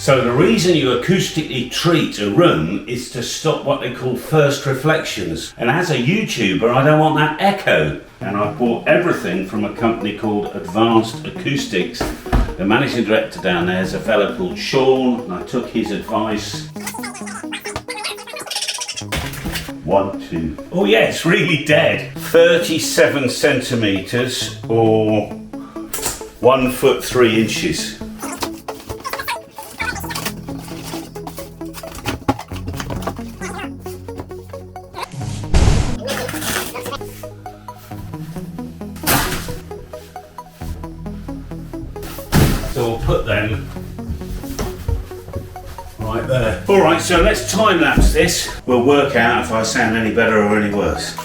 So the reason you acoustically treat a room is to stop what they call first reflections. And as a YouTuber, I don't want that echo. And I bought everything from a company called Advanced Acoustics. The managing director down there is a fellow called Sean, and I took his advice. 1, 2. Oh yeah, it's really dead. 37 centimeters or 1 foot 3 inches. So we'll put them right there. All right, so let's time lapse this. We'll work out if I sound any better or any worse.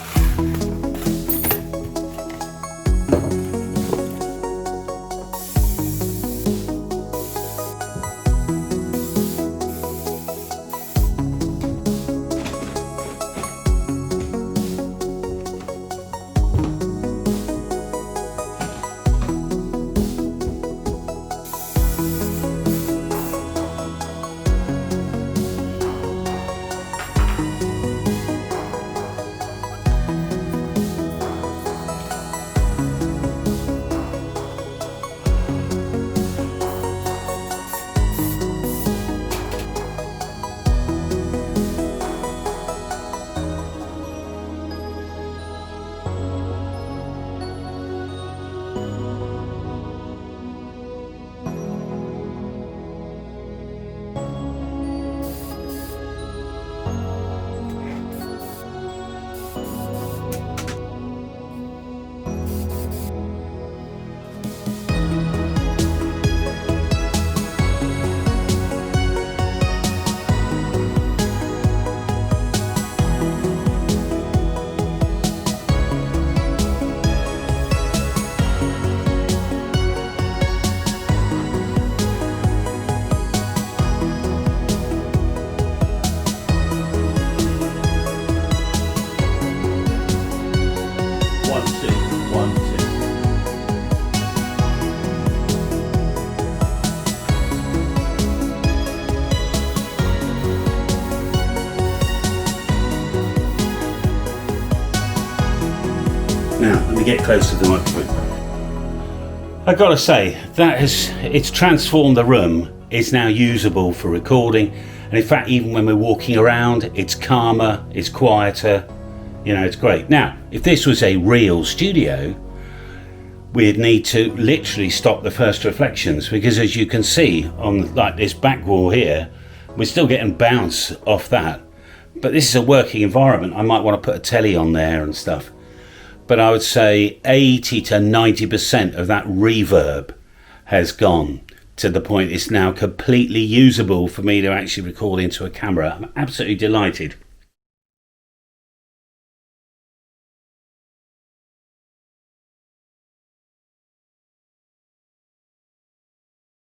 Now, let me get close to the microphone. I've got to say, it's transformed the room. It's now usable for recording. And in fact, even when we're walking around, it's calmer, it's quieter, you know, it's great. Now, if this was a real studio, we'd need to literally stop the first reflections, because as you can see on like this back wall here, we're still getting bounce off that. But this is a working environment. I might want to put a telly on there and stuff. But I would say 80 to 90% of that reverb has gone to the point it's now completely usable for me to actually record into a camera. I'm absolutely delighted.